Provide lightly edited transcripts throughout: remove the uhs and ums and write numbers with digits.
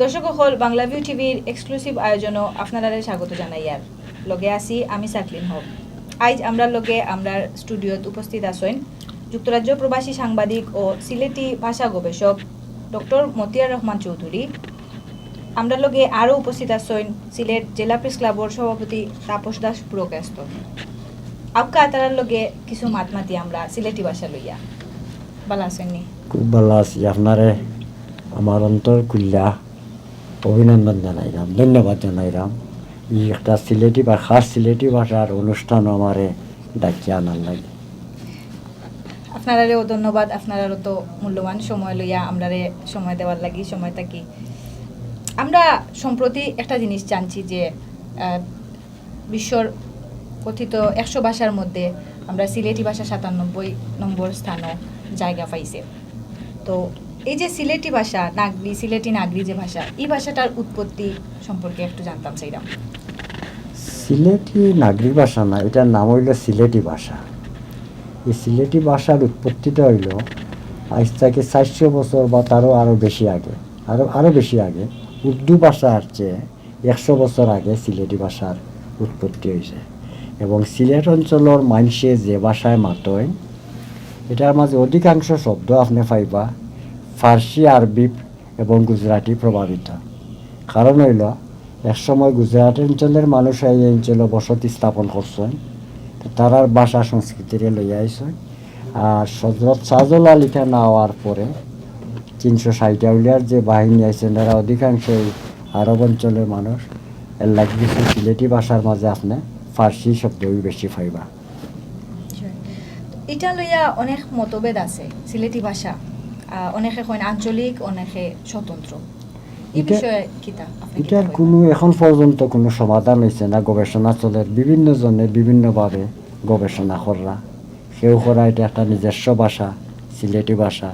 দর্শক হল বাংলাভিউ টিভির এক্সক্লুসিভ আয়োজনও আপনারা স্বাগত জানাই। আর লগে আছি আমি সাকলিন হক। আজ আমরা লগে আমরা স্টুডিওত উপস্থিত আছেন যুক্তরাজ্য প্রবাসী সাংবাদিক ও সিলেটি ভাষা গবেষক ডক্টর মতিয়ার রহমান চৌধুরী। আমরা লগে আরও উপস্থিত আছেন সিলেট জেলা প্রেস ক্লাবর সভাপতি তাপস দাস পুরকায়স্থ। আপকা তারার লগে কিছু মাতমাতি আমরা সিলেটি ভাষা লইয়া। ভালো আছেননি? খুব ভালো আছি। আপনারে আমার অন্তর খুল্লা অভিনন্দন জানাইলাম, ধন্যবাদ জানাইলাম। এই একটা সিলেটি বা খাস সিলেটি ভাষার অনুষ্ঠান আমারে ডাকিয়া আনার লাগে। আপনারারেও ধন্যবাদ, আপনারারও তো মূল্যবান সময় লইয়া আমরারে সময় দেওয়ার লাগি সময় থাকি। আমরা সম্প্রতি একটা জিনিস জানছি যে বিশ্বর কথিত 100 ভাষার মধ্যে আমরা সিলেটি ভাষা 97 নম্বর স্থানও জায়গা পাইছে। তো এই যে সিলেটি ভাষা নাগরি, সিলেটি নাগরি যে ভাষা, এই ভাষাটার উৎপত্তি সম্পর্কে একটু জানতাম চাইলাম। সিলেটি নাগরিক ভাষা না, এটার নাম হইল সিলেটি ভাষা। এই সিলেটি ভাষার উৎপত্তিটা হইল আজ থেকে 400 বছর বা তারও আরও বেশি আগে, আরও বেশি আগে। উর্দু ভাষার চেয়ে 100 বছর আগে সিলেটি ভাষার উৎপত্তি হয়েছে। এবং সিলেট অঞ্চলের মানুষে যে ভাষায় মাতয়, এটার মাঝে অধিকাংশ শব্দ আপনি পাইবা ফার্সি, আরবি এবং গুজরাটি প্রভাবিত। কারণ হইল একসময় গুজরাট অঞ্চলের মানুষ এই অঞ্চলে বসতি স্থাপন করছেন, তারার ভাষা সংস্কৃতিরে লইয়া আইসেন। আর হযরত শাহজালাল ইটা না হওয়ার পরে 360 আউলিয়ার যে বাহিনী আইসেন, তারা অধিকাংশই আরব অঞ্চলের মানুষ। এর লাগে কিছু সিলেটি ভাষার মাঝে আপনি ফার্সি শব্দই বেশি পাইবা। এটা লইয়া অনেক মতভেদ আছে। সিলেটি ভাষা অনেকে এখন আঞ্চলিক, অনেকে স্বতন্ত্র। এই বিষয়ে কিতা এটার কোনো এখন পর্যন্ত কোনো সমাধান হয়েছে না। গবেষণা চলে, বিভিন্ন জনে বিভিন্নভাবে গবেষণা করা। কেউ করা এটা একটা নিজস্ব ভাষা সিলেটি ভাষা,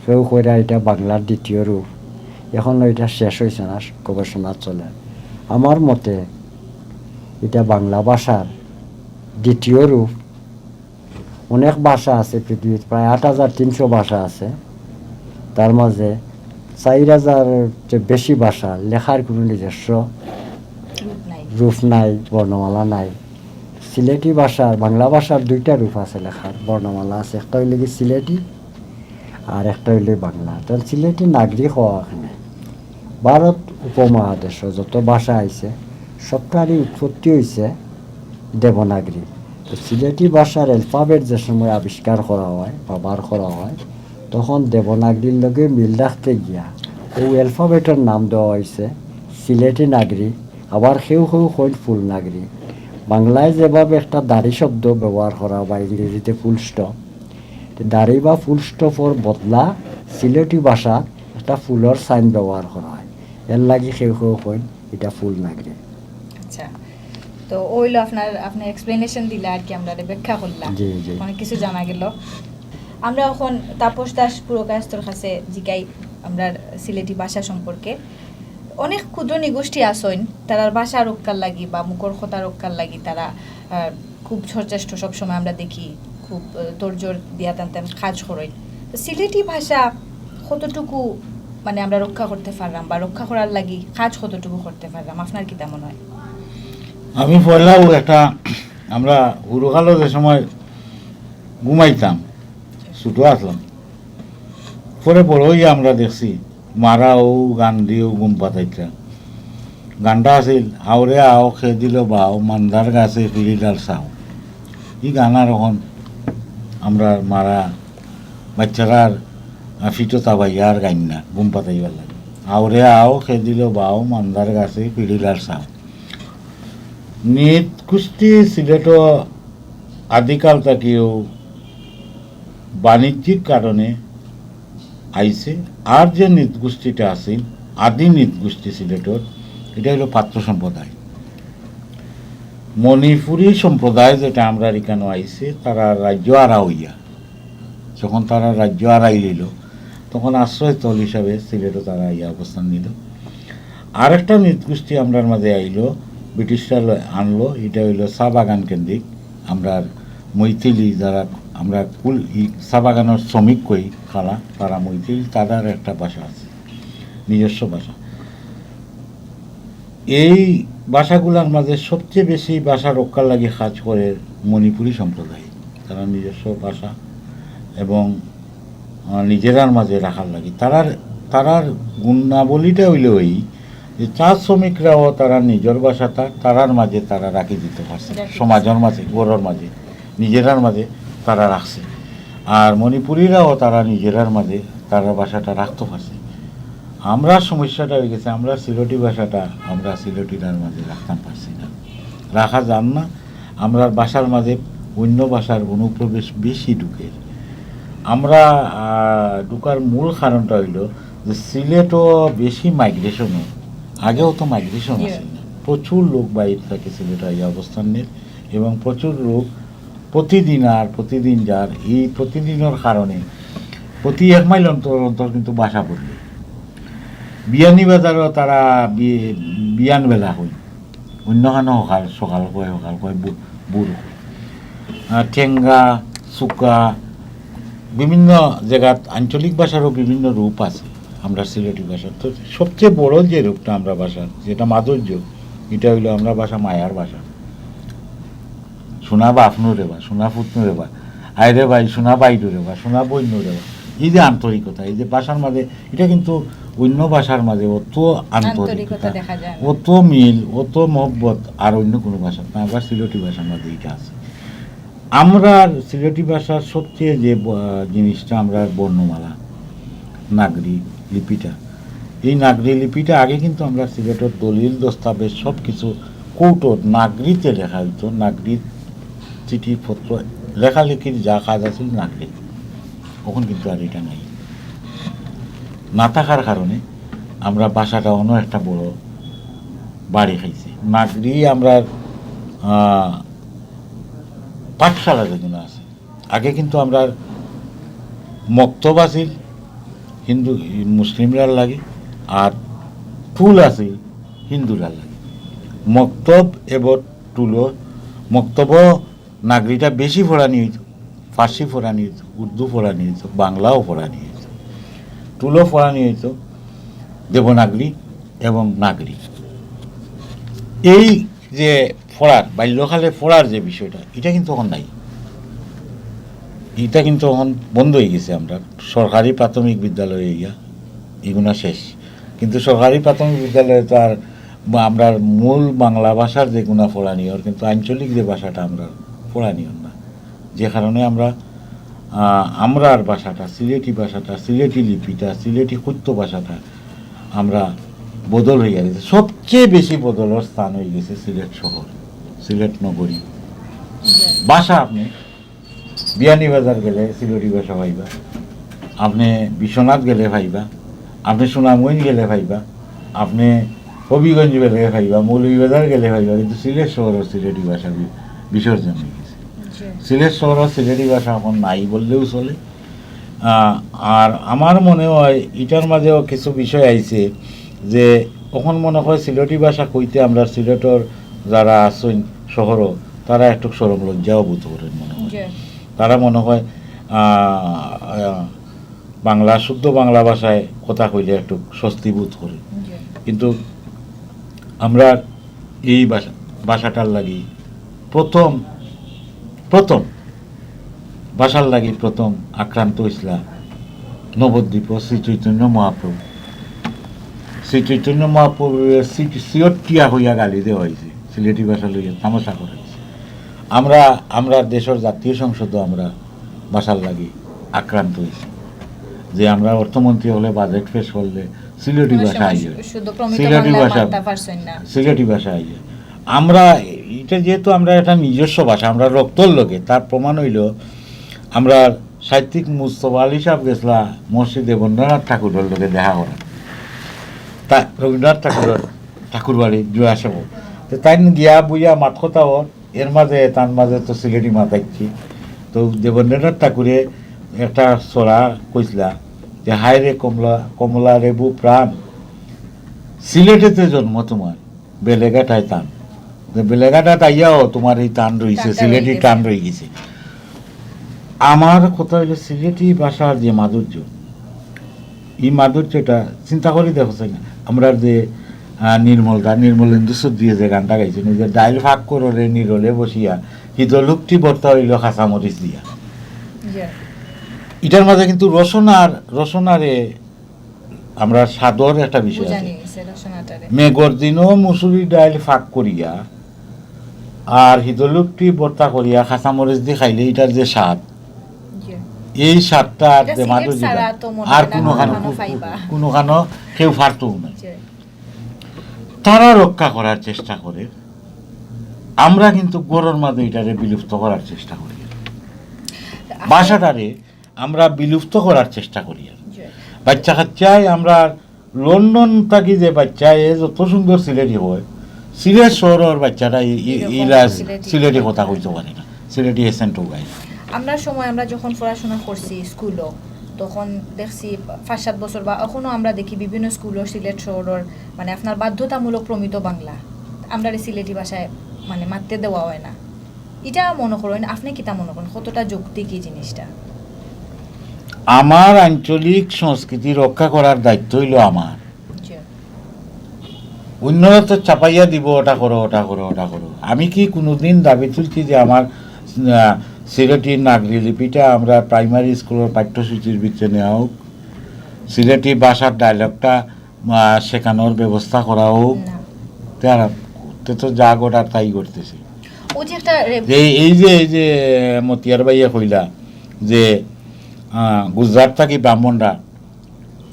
কেউ করা এটা বাংলার দ্বিতীয় রূপ। এখনও এটা শেষ হয়েছে না, গবেষণা চলে। আমার মতে এটা বাংলা ভাষার দ্বিতীয় রূপ। অনেক ভাষা আছে পৃথিবীতে, প্রায় 8300 ভাষা আছে। তার মাঝে 4000 চেয়ে বেশি ভাষা, লেখার কোনো নিজস্ব রূপ নাই, বর্ণমালা নাই। সিলেটি ভাষার, বাংলা ভাষার 2টা রূপ আছে, লেখার বর্ণমালা আছে। একটা হইলে কি সিলেটি আর একটা হইলে বাংলা। তাহলে সিলেটি নাগরিক হওয়া এখানে ভারত উপমহাদেশ যত ভাষা আইছে সবটারই উৎপত্তি হয়েছে দেবনাগরী। তো সিলেটি ভাষার অ্যালফাবেট যে সময় আবিষ্কার করা হয় বা বার করা হয়, তখন দেবনাগরীর লগে মিল রাখতে গিয়া ওই অ্যালফাবেটের নাম দেওয়া হয়েছে সিলেটি নাগরী। আবার কেউ কেউ কইল ফুল নাগরী। বাংলায় যেভাবে একটা দাড়ি শব্দ ব্যবহার করা বা ইংরেজিতে ফুল স্টপ, দাড়ি বা ফুল স্টপর বদলা সিলেটি ভাষা একটা ফুলের সাইন ব্যবহার করা হয়। এর লাগে কেউ কেউ কইল এটা ফুল নাগরী। আচ্ছা, তো ওইলো আপনার এক্সপ্লেনেশন দিলা আর কি, আমরা ব্যাখ্যা করলাম, অনেক কিছু জানা গেল। আমরা এখন তাপস দাস পুরকায়স্থর কাছে জিগাই আমরা সিলেটি ভাষা সম্পর্কে। অনেক ক্ষুদ্র নিগোষ্ঠী আসেন, তারার ভাষা রক্ষার লাগি বা মুখর কথা রক্ষার লাগি তারা খুব সচেষ্ট। সবসময় আমরা দেখি খুব তোড়জোড় দিয়া টানতেন কাজ করেন। তো সিলেটি ভাষা কতটুকু মানে আমরা রক্ষা করতে পারলাম বা রক্ষা করার লাগি কাজ কতটুকু করতে পারলাম, আপনার কি তেমন হয়? আমি পয়লাও একটা, আমরা উরুকালো যে সময় ঘুমাইতাম, ছোটো আসলাম, পরে বড়ই আমরা দেখছি মারা ও গান দিয়েও ঘুম পাতাইতা। গানটা আছিল আওরে আও খে দিল বাও মান্দার গাছে ফিরিলাল চাও। এই গানার এখন আমরা মারা বাচ্চারার ফিটো তাবাইয়ার গাইন না, ঘুম পাতাইবার লাগে। আওরে আও খে দিল বাও মান্দার গাছে ফিরিলাল চাও। নৃত কুস্তি সিলেট আদিকাল থেকেও বাণিজ্যিক কারণে আইছে। আর যে নৃতগোষ্ঠীটা আছিল আদি নৃতগোষ্ঠী সিলেটর, এটা হলো পাত্র সম্প্রদায়। মণিপুরী সম্প্রদায় যেটা আমরা এখানে আইছে, তারা রাজ্য আড়া হইয়া, যখন তারা রাজ্য আড়াই নিল তখন আশ্রয়স্থল হিসাবে সিলেটও তারা ইয়া অবস্থান নিল। আর একটা নৃতগোষ্ঠী আমরার মাঝে আইলো, ব্রিটিশরা আনলো, এটা হইলো চা বাগান কেন্দ্রিক। আমরা মৈথিলি যারা আমরা কুল চা বাগানের শ্রমিক কই খালা, তারা মৈথিলি, তাদের একটা ভাষা আছে, নিজস্ব ভাষা। এই ভাষাগুলোর মাঝে সবচেয়ে বেশি ভাষা রক্ষার লাগে কাজ করে মণিপুরী সম্প্রদায়। তারা নিজস্ব ভাষা এবং নিজেরার মাঝে রাখার লাগে তারার গুণাবলীটা হইল ওই যে চা শ্রমিকরাও তারা নিজের ভাষাটা তারার মাঝে তারা রাখি দিতে পারছে, সমাজের মাঝে গড়ের মাঝে নিজেরার মাঝে তারা রাখছে। আর মণিপুরীরাও তারা নিজেরার মাঝে তারা ভাষাটা রাখতে পারছে। আমরা সমস্যাটা হয়ে গেছে, আমরা সিলেটি ভাষাটা আমরা সিলেটিরার মাঝে রাখতে পারছি না, রাখা যান না। আমরা ভাষার মাঝে অন্য ভাষার অনুপ্রবেশ বেশি ঢুকে। আমরা ঢুকার মূল কারণটা হইল যে সিলেটও বেশি মাইগ্রেশন, আগেও তো মাইগ্রেশন আছে না, প্রচুর লোক বাইরে থাকে সিলেটে এই অবস্থান নেই এবং প্রচুর লোক প্রতিদিন যার এই প্রতিদিনের কারণে প্রতি 1 মাইল অন্তর অন্তর কিন্তু বাসা পড়বে। বিয়ানীবাজারও তারা বিয়ান বেলা হয়, অন্যখানে সকাল কয় বুড়ো ঠেঙ্গা চুকা বিভিন্ন জায়গাত আঞ্চলিক ভাষারও বিভিন্ন রূপ আছে আমরা সিলেটি ভাষার। তো সবচেয়ে বড় যে রূপটা আমরা ভাষার যেটা মাধুর্য, এটা হইলো আমরা ভাষা মায়ার ভাষা। শোনা বা আপনু রেবা, শোনা ফুটনু রেবা, আইরে ভাই শোনা বাইডু রেবা, শোনা বইনু রেবা, এই যে আন্তরিকতা, এই যে ভাষার মাঝে, এটা কিন্তু অন্য ভাষার মাঝে অত আন্তরিকতা, অত মিল, অত মহব্বত আর অন্য কোনো ভাষা না। আবার সিলেটি ভাষার মাঝে এটা আছে। আমরা সিলেটি ভাষার সবচেয়ে যে জিনিসটা আমরা বর্ণমালা, নাগরি লিপিটা, এই নাগরি লিপিটা আগে কিন্তু আমরা সিলেটের দলিল দস্তাবেজ সব কিছু কৌটোর নাগরিতে লেখা হইতো। নাগরি চিঠিপত্র লেখালেখির যা কাজ আছে নাগরি, তখন কিন্তু আর এটা নাই। না থাকার কারণে আমরা ভাষাটা অন্য একটা বড় বাড়ি খাইছি। নাগরি আমরা পাঠশালা যেগুলো আছে, আগে কিন্তু আমরা মক্তব আছিল হিন্দু মুসলিমরার লাগে, আর টুল আছে হিন্দুরার লাগে। মক্তব এবং টুলো, মক্তব নাগরিটা বেশি পড়ানি হইত, ফার্সি পড়ানি হইত, উর্দু পড়ানি হইত, বাংলাও পড়ানি হইত, টুলো পড়ানি হইত, দেবনাগরী এবং নাগরী। এই যে পড়ার বাল্যকালে পড়ার যে বিষয়টা, এটা কিন্তু এখন নাই, এটা কিন্তু এখন বন্ধ হয়ে গেছে। আমরা সরকারি প্রাথমিক বিদ্যালয়ে এগুলো শেষ, কিন্তু সরকারি প্রাথমিক বিদ্যালয়ে তো আর আমরা মূল বাংলা ভাষার যে গুণা পড়ানি ওর, কিন্তু আঞ্চলিক যে ভাষাটা আমরা পড়ানি না, যে কারণে আমরার ভাষাটা, সিলেটি ভাষাটা, সিলেটি লিপিটা, সিলেটি কথ্য ভাষাটা আমরা বদল হয়ে গেছে। সবচেয়ে বেশি বদলের স্থান হয়ে গেছে সিলেট শহর, সিলেট নগরী। ভাষা আপনি বিয়ানীবাজার গেলে সিলেটি ভাষা পাইবা, আপনি বিশ্বনাথ গেলে পাইবা, আপনি সোনামগঞ্জ গেলে পাইবা, আপনি হবিগঞ্জ গেলে পাইবা, মৌলভীবাজার গেলে পাইবা, কিন্তু সিলেট শহরের সিলেটি ভাষা বিসর্জন হয়ে গেছে। সিলেট শহরের সিলেটি ভাষা এখন নাই বললেও চলে। আর আমার মনে হয় এটার মাঝেও কিছু বিষয় আইছে যে এখন মনে হয় সিলেটি ভাষা কইতে আমরা সিলেটের যারা আছেন শহরও তারা একটু সরম লজ্জাও বোধ করেন। মনে হয় তারা মনে হয় বাংলা শুদ্ধ বাংলা ভাষায় কথা কইলে একটু স্বস্তি বোধ করে। কিন্তু আমরা এই ভাষাটার লাগি প্রথম ভাষার লাগি প্রথম আক্রান্ত হয়েছিল নবদ্বীপ শ্রী চৈতন্য মহাপ্রভু। শ্রী চৈতন্য মহাপ্রভুর সিয়টিয়া হইয়া গালি দেওয়া হয়েছে, সিলেটি ভাষা লইয়া তামাশা করা হয়েছে। আমরা দেশের জাতীয় সংসদও আমরা ভাষার লাগি আক্রান্ত হয়েছি, যে আমরা অর্থমন্ত্রী হলে বাজেট পেশ করলে সিলেটি ভাষা আইয়ে, সিলেটি ভাষা আইয়ে। আমরা এটা যেহেতু আমরা একটা নিজস্ব ভাষা, আমরা রক্তর লোকে, তার প্রমাণ হইল আমরা সাহিত্যিক মুস্তফা আলী সাহেব গেছিলা মসজিদে রবীন্দ্রনাথ ঠাকুরের লোকে দেখা করা, তা রবীন্দ্রনাথ ঠাকুর বাড়ি জুয়া আসব, তো তাই গিয়া বুইয়া মাত কথা এর মাঝে তার মাঝে তো সিলেটি মাতাইছি। তো দেবেন্দ্রনাথ ঠাকুরে একটা চড়া কইসলা যে হায় রে কমলা রেবু প্রাণ, সিলেটেতে জন্ম তোমার, বেলেঘাটায় টান, বেলেঘাটা তাইয়াও তোমার এই টান রয়েছে, সিলেটি টান রয়ে গেছে। আমার কথা হইল সিলেটি ভাষার যে মাধুর্য, এই মাধুর্যটা চিন্তা করি দেখছে না, আমরা যে নির্মলেন্দু দিয়ে যে গানটা গাইছেন যে ডাইল ফাঁক করে নিরলে বসিয়া হিদলুকটি বর্তা হইল কাঁচামরিচ দিয়া। এটার মাঝে কিন্তু রসনারে আমরা স্বাদর একটা বিষয় আছে। মেঘর দিনও মুসুরি ডাইল ফাঁক করিয়া আর হিদলুকটি বর্তা করিয়া কাঁচামরিচ দিয়ে খাইলে এটার যে স্বাদ, এই স্বাদটা যে মাধুর্য আর কোনোখানো কেউ ফারতও না। তারা রক্ষা করার চেষ্টা করে, আমরা কিন্তু গরুর মাঝে এটারে বিলুপ্ত করার চেষ্টা করি, ভাষাটারে আমরা বিলুপ্ত করার চেষ্টা করি। বাচ্চা কাচ্চায় আমরা লন্ডন থাকি যে বাচ্চায় যত সুন্দর সিলেটি হয়, সিলেট শহরের বাচ্চারা ইলা সিলেটি কথা কইতে পারে না, সিলেটি এসেন্টও গায়। আমরা সময় আমরা যখন পড়াশোনা করছি স্কুলও, তখন দেখছি 5-7 বছর বা এখনো আমরা দেখি বিভিন্ন স্কুলও সিলেট শহরের মানে আপনার বাধ্যতামূলক প্রমিত বাংলা আমরা সিলেটি ভাষায় মানে মারতে দেওয়া হয় না। এটা মনে করেন আপনি কিতা মনে করেন কতটা যৌক্তিক এই জিনিসটা? আমার আঞ্চলিক সংস্কৃতি রক্ষা করার দায়িত্ব হইল আমার। অন্যরা তো চাপাইয়া দিব ওটা করো ওটা করো ওটা করো। আমি কি কোনোদিন দাবি তুলছি যে আমার সিলেটি নাগরি লিপিটা আমরা প্রাইমারি স্কুলের পাঠ্যসূচির ভিতরে নেওয়া হোক, সিলেটি ভাষার ডায়লগটা শেখানোর ব্যবস্থা করা হোক? তো যা গোটার তাই করতেছে। এই যে মতিয়ার ভাইয়া কইলা যে গুজরাট থাকি ব্রাহ্মণরা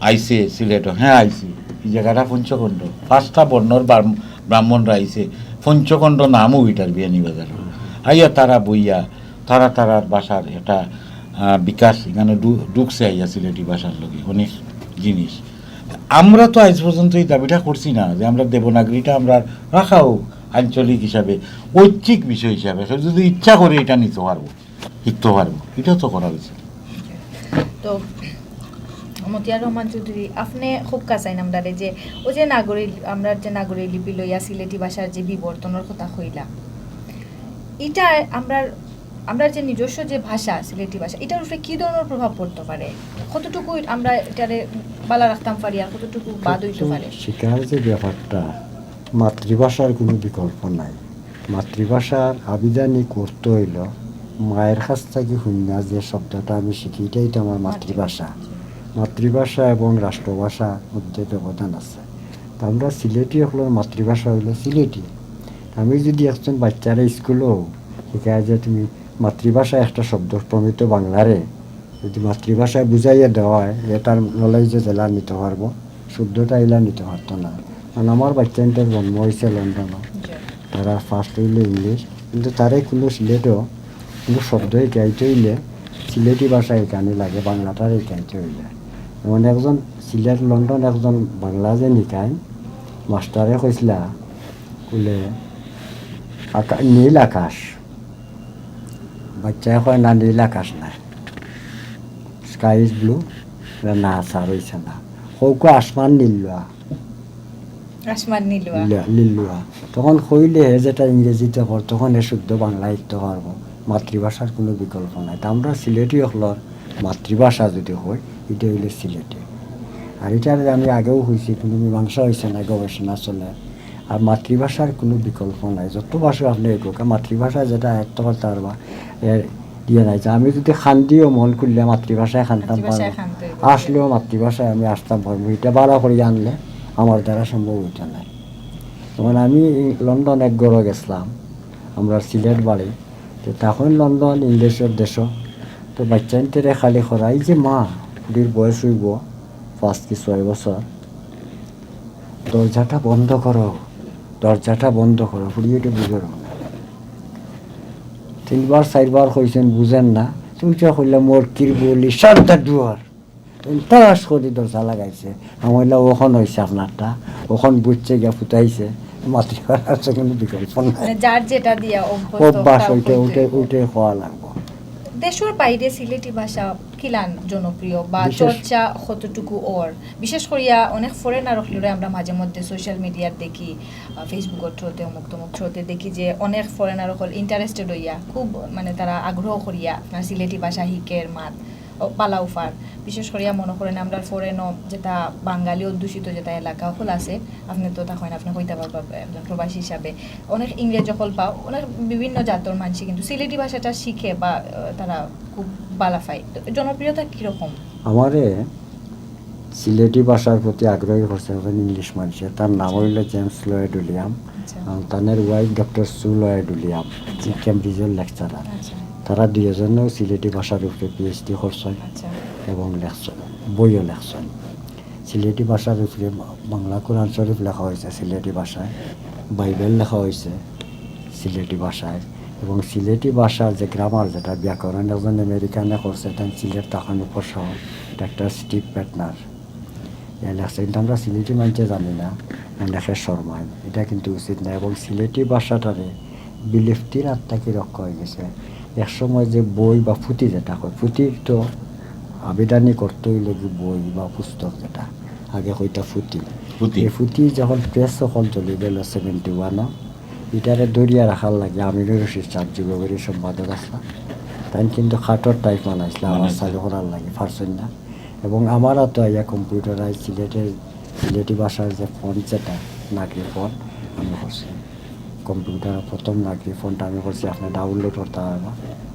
আইসে সিলেট, হ্যাঁ আইসে। এই জায়গাটা পঞ্চখণ্ড, 5টা বর্ণর ব্রাহ্মণরা আইসে। পঞ্চখণ্ড নামও এটার বিয়ানীবাজার। আইয়া তারা বইয়া তারার ভাষার এটা বিকাশ এখানে ঢুকছে আইয়া সিলেটি ভাষার লগে অনেক জিনিস। আমরা তো আজ পর্যন্ত এই দাবিটা করছি না যে আমরা দেবনাগরীটা আমরা রাখা হোক আঞ্চলিক হিসাবে, ঐচ্ছিক বিষয় হিসাবে। যদি ইচ্ছা করে এটা নিতে পারবো, শিখতে পারবো, এটাও তো করা হয়েছে। তো মতিয়ার রহমান চৌধুরী, আপনি খুব কাছাই আমরা যে ও যে আমরা যে নাগরী লিপি লইয়া সিলেটি ভাষার যে বিবর্তনের কথা কইলা, এটা আমরা যে নিজস্ব যে ভাষা সিলেটি ভাষা, এটার উপরে কি ধরনের প্রভাব পড়তে পারে? কতটুকু আমরা এটারে বালা রাখতাম পারি আর কতটুকু বাদ হইতে পারে? শিকার যে ব্যাপারটা, মাতৃভাষার কোনো বিকল্প নাই। মাতৃভাষার আবিধানিক করতে হইল মায়ের কাছ থেকে শুনিয়া যে শব্দটা আমি শিখি, এটাই তো আমার মাতৃভাষা। মাতৃভাষা এবং রাষ্ট্রভাষার মধ্যে ব্যবধান আছে। তা আমরা সিলেটি হলোর মাতৃভাষা হইল সিলেটি। আমি যদি একজন বাচ্চারা স্কুলেও শিখায় যে তুমি মাতৃভাষায় একটা শব্দ প্রমিত বাংলারে যদি মাতৃভাষায় বুঝাইয়া দেওয়া হয়, এটার নলেজে জেলা নিতে পারবো, শুদ্ধটা এলা নিতে পারতো না। কারণ আমার বাচ্চাটার জন্ম হয়েছে লন্ডনে, তারা ফার্স্ট হইলে ইংলিশ, কিন্তু তারে কোনো সিলেটও কোনো শব্দ শিখাইতে হইলে সিলেটি ভাষা এখানে লাগে, বাংলাটার শিখাইতে হইলে। এমন একজন সিলেট লন্ডন একজন বাংলা যে শিখায়, মাস্টারে কইসলা বলে নীল আকাশ, বাচ্চায় কয় না নীল আকাশ না, স্কাই ইজ ব্লু, না স্যার হয়েছে না, সৌকো আসমান নীলুয়া নীলুয়া। তখন কইলে যেটা ইংরেজিতে কর, তখন এ শুদ্ধ বাংলা শিখতে পারবো। মাতৃভাষার কোনো বিকল্প নাই। তা আমরা সিলেটি হলর মাতৃভাষা যদি হয়, এটা হইলে সিলেটি। আর এটার আমি আগেও হয়েছি, কোনো মীমাংসা হয়েছে না, গবেষণা চলে। আর মাতৃভাষার কোনো বিকল্প নাই। যত ভাষা আপনি এগোক, মাতৃভাষা যেটা আয়ত্ত করতে পারবা দিয়ে নাই। আমি যদি খান্দিও মন করলে মাতৃভাষায় খানতাম পারবো, আসলেও মাতৃভাষায় আমি আসতাম পারবো। এটা বাড়া করে আনলে আমার দ্বারা সম্ভব ওইটা নাই। তখন আমি লন্ডন এক গড়ে গেছিলাম, আমরা সিলেট বাড়ি। তো তখন লন্ডন ইংলিশের দেশ, তো বাচ্চাইনতে খালি খরাই যে মা খুঁড়ির বয়স হইব 5 কি 6 বছর, দরজাটা বন্ধ করো, দরজাটা বন্ধ করো, খুঁড়ি এটা বুঝে না। 3-4বার কইছেন, বুঝেন না। তুমি তো কইলাম মোর কির বলি সারদা দুয়ার, তাস করে দরজা লাগাইছে। আমার ওখান হয়েছে আপনারটা, ওখান বুঝছে গিয়া ফুটাইছে। মাতৃভাষার কোনো বিকল্প নাই, যার যেটা দিয়া অভ্যাস ওইটাই হওয়া লাগবে। দেশের বাইরে সিলেটি ভাষা কিলান জনপ্রিয় বা চর্চা কতটুকু ওর, বিশেষ করিয়া অনেক ফরেনার হলে আমরা মাঝে মধ্যে সোশ্যাল মিডিয়ার দেখি, ফেসবুকের থ্রুতে অমুক তমুক থ্রুতে দেখি যে অনেক ফরেনার হল ইন্টারেস্টেড হইয়া খুব মানে তারা আগ্রহ করিয়া আপনার সিলেটি ভাষা শিখের মাত পালা উফার বিশেষ করে মনে করেন আমরা ফরেনও যেটা বাঙালি অধ্যুষিত যেটা এলাকা হল আছে আপনি তো তখন আপনি হইতে পারবা একজন প্রবাসী হিসাবে অনেক ইংরেজ হল পাও অনেক বিভিন্ন জাতর মানুষ কিন্তু সিলেটি ভাষাটা শিখে বা তারা খুব বালা পায় জনপ্রিয়তা কীরকম? আমারে সিলেটি ভাষার প্রতি আগ্রহী করছে ইংলিশ মানুষের, তার নাম হইল জেমস লয়েড উইলিয়াম, তাদের ওয়াইফ ডক্টর সু লয়েড উইলিয়াম, কেমব্রিজের লেকচারার। তারা দুজনেও সিলেটি ভাষার উপরে পিএইচডি করছেন এবং লেখছেন, বইও লেখছেন। সিলেটি ভাষার উপরে বাংলা কোরআন শরীফ লেখা হয়েছে সিলেটি ভাষায়, বাইবেল লেখা হয়েছে সিলেটি ভাষায়, এবং সিলেটি ভাষার যে গ্রামার যেটা ব্যাকরণ একজন আমেরিকানে করছে তাই সিলেট তখন উপসহ ডাক্তার স্টিভ প্যাটনার লেখছে, কিন্তু আমরা সিলেটি মানুষে জানি না লেখে শর্মায়, এটা কিন্তু উচিত না। এবং সিলেটি ভাষাটারে বিলুপ্তির আত্মাকে রক্ষা হয়ে গেছে। একসময় যে বই বা পুঁথি যেটা হয়, পুঁথির তো আবেদনই করতে হইলে কি বই বা পুস্তক যেটা আগে হইতা পুঁথি, এই পুঁথি যখন প্রেস সকল চলে গেল 71 এটারে দরিয়া রাখার লাগে আমিরুর রশিদ সাহেব যুগবেরী সম্পাদক আসলাম, তাই কিন্তু খাটর টাইপ বানাইছিল আমার চালু করার লাগে পারছেন না। এবং আমারও তো ইয়া কম্পিউটারাইজ সিলেটি ভাষার যে ফন্ট যেটা নাগরি ফন্ট আমি করছি, কম্পিউটারের প্রথম নাগরি ফন্ট আমি করছি, আপনি ডাউনলোড করতে পারবা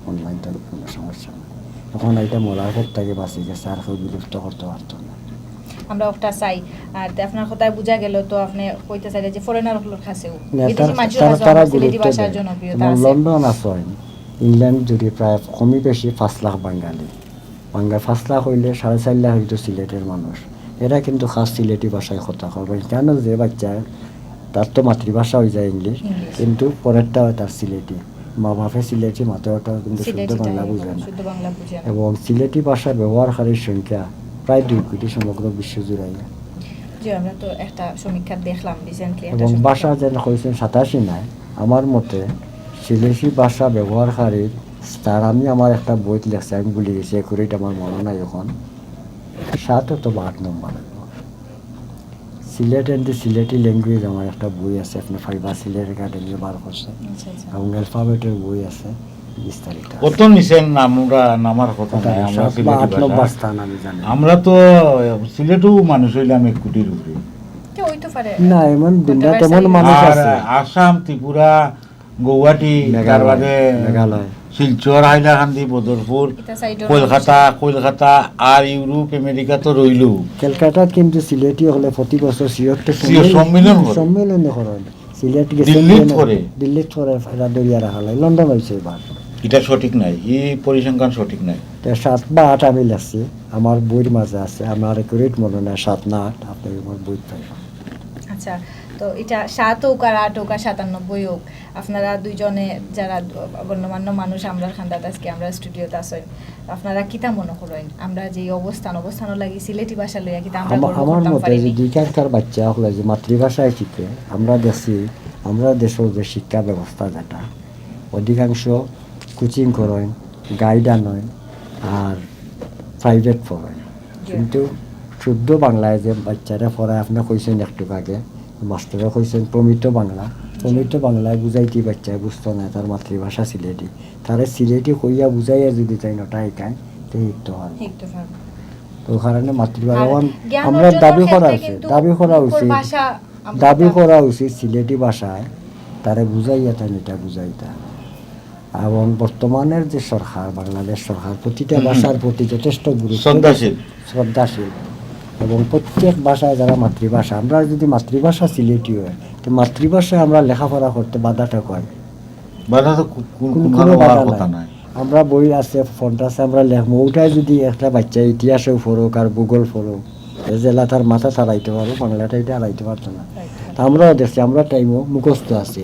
অনলাইন, তো কোনো সমস্যা নেই। এখন এটা মোলার পর থেকে বাঁচি গেছে, আর কেউ বিলুপ্ত করতে পারতো না। আমরা ওটা চাই। আর আপনার কথায় বোঝা গেল তো আপনি কইতে চাইলে যে ফরেনার লোক কাছেও বিদেশি মানুষের কাছেও সিলেটি ভাষার জনপ্রিয়তা আছে। লন্ডন আছে, ইংল্যান্ড যদি প্রায় কমই বেশি 5 লাখ বাঙালি, 5 লাখ হইলে 4.5 লাখ হইতো সিলেটের মানুষ। এরা কিন্তু খাস সিলেটি ভাষায় কথা কবে, কেন যে বাচ্চা তার তো মাতৃভাষা হয়ে যায় ইংলিশ, কিন্তু পরেরটা হয় তার সিলেটি, মা বাপে সিলেটি, মাতাটাও কিন্তু শুদ্ধ বাংলা বুঝে না। এবং সিলেটি ভাষা ব্যবহারকারীর সংখ্যা প্রায় 2 কোটি সমগ্র বিশ্ব জুড়ে। আমরা তো একটা সমীক্ষা দেখলাম রিসেন্টলি, এবং ভাষা যেন হয়েছেন 87 নাই, আমার মতে সিলেটি ভাষা ব্যবহারকারীর স্টার, আমি আমার একটা বই লেখছি, আমি ভুলে গেছি একুরেট আমার মনে নাই এখন, 7 অথবা 8 নম্বর Sylhet and the Sylheti language আমার একটা বই আছে, আপনি ফাইবার সিলেট একাডেমি বার করছে, এবং অ্যালফাবেটের বই আছে বিস্তারিত। কত নিছেন নামার কথা নাই, আমরা সিলেটি ভাষা স্থান আমি জানি। আমরা তো সিলেটও মানুষ হইলাম 1 কোটির উপরে, না এমন বিন্দা তেমন মানুষ আছে। আসাম, ত্রিপুরা, গৌহাটি, মেঘালয়, শিলচর, হাইলাকান্দি, বদরপুর, কলকাতা আর ইউরোপ আমেরিকা তো রইল। কলকাতাত কিন্তু সিলেটি হলে প্রতি বছর সম্মেলন করেন, সিলেট দিল্লিত করে দরিয়া রাখা হয়, লন্ডন হয়েছে এবার। এটা সঠিক নাই, এই পরিসংখ্যান সঠিক নাই। 7 বা 8 আমি লাগছি, আমার বইয়ের মাঝে আছে, আমার একুরেট মনে নেই 7 না 8, আপনি আমার বই পাইবেন। আচ্ছা, তো এটা 7 হোক আর 8 হোক আর 97 হোক, আপনারা দুইজনে যারা গণ্যমান্য মানুষ আমরা খান্দাত আজকে আমরা স্টুডিওতে আসেন, আপনারা কিতা মনে করেন আমরা যে অবস্থান লাগি সিলেটি ভাষা লইয়া কিতা আমরা আমার মতে যে দুইখানকার বাচ্চা হলে যে মাতৃভাষায় শিখে, আমরা দেখছি আমরা দেশের যে শিক্ষা ব্যবস্থা যেটা অধিকাংশ কোচিং করেন, গাইড আনেন আর প্রাইভেট পড়েন, কিন্তু শুদ্ধ বাংলায় যে বাচ্চারা পড়ায়, আপনি কইছেন একটু আগে মাস্টাররা কইছেন প্রমিত বাংলায় বুঝাইতে বাচ্চায় বুঝতো না তার মাতৃভাষা সিলেটি, তারা সিলেটি কইয়া বুঝাইয়া যদি তাই নটা শিখায় তো শিখতে পারবে। তো কারণে মাতৃভাষা আমরা দাবি করা উচিত সিলেটি ভাষায় তারা বুঝাইয়া তাই এটা বুঝাইতা। এবং বর্তমানের যে সরকার, বাংলাদেশ সরকার প্রতিটা ভাষার প্রতি যথেষ্ট শ্রদ্ধাশীল, এবং প্রত্যেক ভাষায় যারা মাতৃভাষা, আমরা যদি মাতৃভাষা সিলেটি হয় তো মাতৃভাষায় আমরা লেখাপড়া করতে বাধাটা কয়, বাধা তো কোনো কথা নাই। আমরা বই আছে, ফন্ট আছে, আমরা লেখবো, ওটাই যদি একটা বাচ্চা ইতিহাসেও পড়ুক আর ভূগোল পড়ুক, এই জেলা তার মাথা ছাড়াইতে পারবো, বাংলাটা এটা হারাইতে পারতো না। আমরাও দেখছি, আমরা টাইমও মুখস্থ আছি,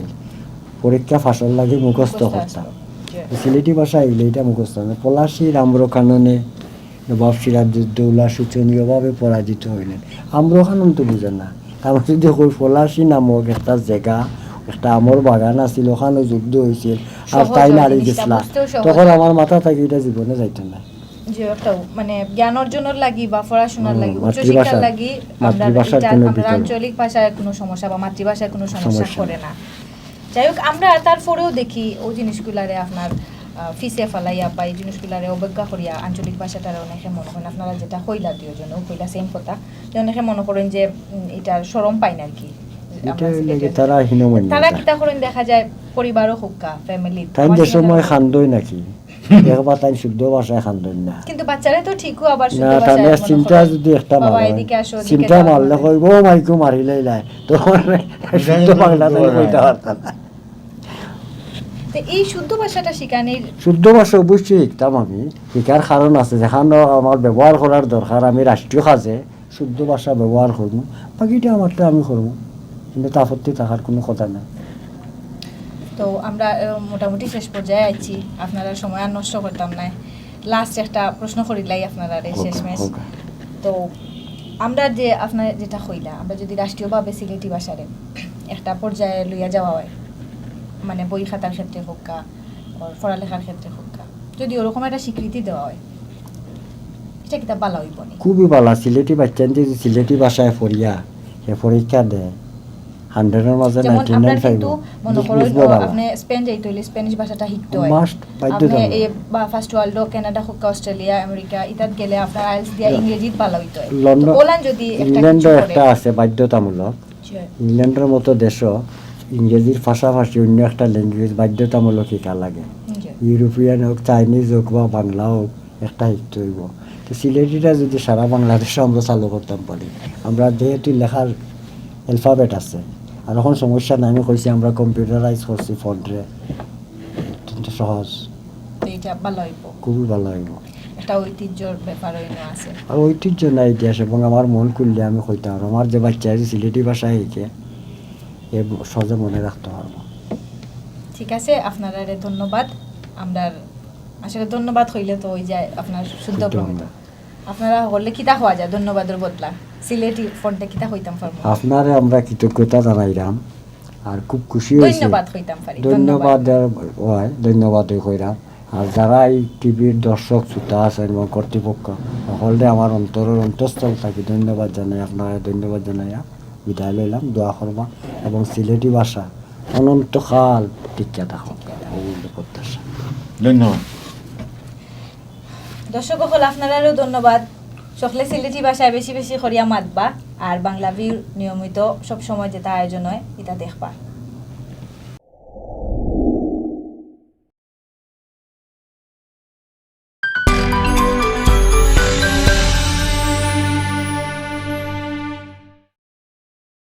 পরীক্ষা ফাঁসল লাগে মুখস্থ করতাম, সিলেটি ভাষা এলে এটা মুখস্থ না। পলাশী আম্রকাননে নবাব সিরাজউদ্দৌলা শোচনীয়ভাবে পরাজিত হইলেন, আম্রকানন তো বুঝেন না, আমরা যদি কই পলাশী নামক একটা জায়গা, একটা আমর বাগান আছিল, ওখানে যুদ্ধ হয়েছিল আর তাই নারী গেছিল, তখন আমার মাথা থাকি এটা জীবনে যাইতো না। যে একটা মানে জ্ঞান অর্জনের লাগি বা পড়াশোনার লাগি, উচ্চশিক্ষার লাগি আমরা আঞ্চলিক ভাষায় কোনো সমস্যা বা মাতৃভাষায় কোনো সমস্যা করে না। যাই হোক, আমরা তারপরেও দেখি ওই জিনিসগুলারে আপনার ফিসে ফেলাইয়া বা এই জিনিসগুলারে অবজ্ঞা করিয়া আঞ্চলিক ভাষাটার অনেকে মনে করেন আপনারা যেটা হইলা দুইজন কইলা সেম কথা যে অনেকে মনে করেন যে এটার শরম পায় না আর কি তারা কিতা করেন দেখা যায় পরিবারও হুক্কা ফ্যামিলি তাই যে সময় খান্দই নাকি দেখবা তাই শুদ্ধ ভাষায় খান্দই না কিন্তু বাচ্চারা তো ঠিকও আবার না শুদ্ধ তাহলে ভাষায় চিন্তা যদি একটা বাবা মারে এদিকে আসো চিন্তা মারলে কইব মাইকু মারিলেই লাই তো শুদ্ধ বাংলা তাই কইতে পারতাম না তো এই শুদ্ধ ভাষাটা শিখানোর শুদ্ধ ভাষা অবশ্যই শিখতাম আমি শিখার কারণ আছে যেখানে আমার ব্যবহার করার দরকার আমি রাষ্ট্রীয় কাজে শুদ্ধ ভাষা ব্যবহার করব বাকিটা আমারটা আমি করব কিন্তু আপত্তি থাকার কোনো কথা না তো আমরা মোটামুটি শেষ পর্যায়ে আছি আপনারা সময় আর নষ্ট করতাম না লাস্ট একটা প্রশ্ন করিলাই আপনারা শেষমেশ তো আমরা যে আপনার যেটা কইলা আমরা যদি রাষ্ট্রীয়ভাবে সিলেটি ভাষারে একটা পর্যায়ে লইয়া যাওয়া হয় মানে বই খাতার ক্ষেত্রে হোক পড়ালেখার ক্ষেত্রে হোক যদি ওরকম একটা স্বীকৃতি দেওয়া হয় এটা কিতা ভালো হইব নি খুবই ভালো সিলেটি বাচ্চা যদি সিলেটি ভাষায় পড়িয়া সে পরীক্ষা দেয় 100-এর মাঝে 99 পাইব মনে করো আপনি স্পেন যাইতে হইলে স্প্যানিশ ভাষাটা শিখতে হয় মাস্ট বাধ্যতামূলক আপনি এই বা ফার্স্ট ওয়ার্ল্ড কানাডা হোক অস্ট্রেলিয়া আমেরিকা ইতাত গেলে আপনার আইএলটিএস দিয়া ইংরেজিত ভালো হইতে হয় লন্ডন ওলান যদি একটা ইংল্যান্ডও একটা আছে বাধ্যতামূলক ইংল্যান্ডের মতো দেশও ইংরেজির পাশাপাশি অন্য একটা ল্যাঙ্গুয়েজ বাধ্যতামূলক শিক্ষা লাগে ইউরোপিয়ান হোক চাইনিজ হোক বা বাংলা হোক একটা শিখতে হইব তো সিলেটিটা যদি সারা বাংলাদেশে আমরা চালু করতাম পারি আমরা যেহেতু লেখার অ্যালফাবেট আছে আর এখন সমস্যা নাই আমি কইছি আমরা কম্পিউটারাইজ করছি ফোনরে কিন্তু সহজ এইটা ভালো হইব খুবই ভালো হইব একটা ঐতিহ্যর ব্যাপার হইনো আছে আর ঐতিহ্য না ইতিহাস এবং আমার মন খুললে আমি কইতাম আমার যে বাচ্চা আছে সিলেটি ভাষায় শিখে এ সহজে মনে রাখতে পারবো ঠিক আছে আপনারা ধন্যবাদ আমরা আসলে ধন্যবাদ হইলে তো ওই যায় আপনার শুদ্ধ প্রমিত আপনারা হলে কিতা হওয়া যায় ধন্যবাদের বদলা সিলেটি ফোনটা কিতা হইতাম পারবো আপনারে আমরা কৃতজ্ঞতা জানাইলাম আর খুব খুশি হইছি ধন্যবাদ হইতাম পারি ধন্যবাদ হয় ধন্যবাদ কইরাম আর যারা এই টিভির দর্শক শ্রোতা আছেন এবং কর্তৃপক্ষ সকলে আমার অন্তরের অন্তঃস্থল থাকি ধন্যবাদ জানাই আপনারা ধন্যবাদ জানাইয়া বিদায় লইলাম দোয়া করবা এবং সিলেটি ভাষা অনন্তকাল টিকা থাকুক প্রত্যাশা ধন্যবাদ দর্শক হল আপনারারও ধন্যবাদ সকলে সিলেটি ভাষায় বেশি বেশি করিয়া মাতবা আর বাংলা ভিউ নিয়মিত সব সময় যেটা আয়োজন হয় এটা দেখবা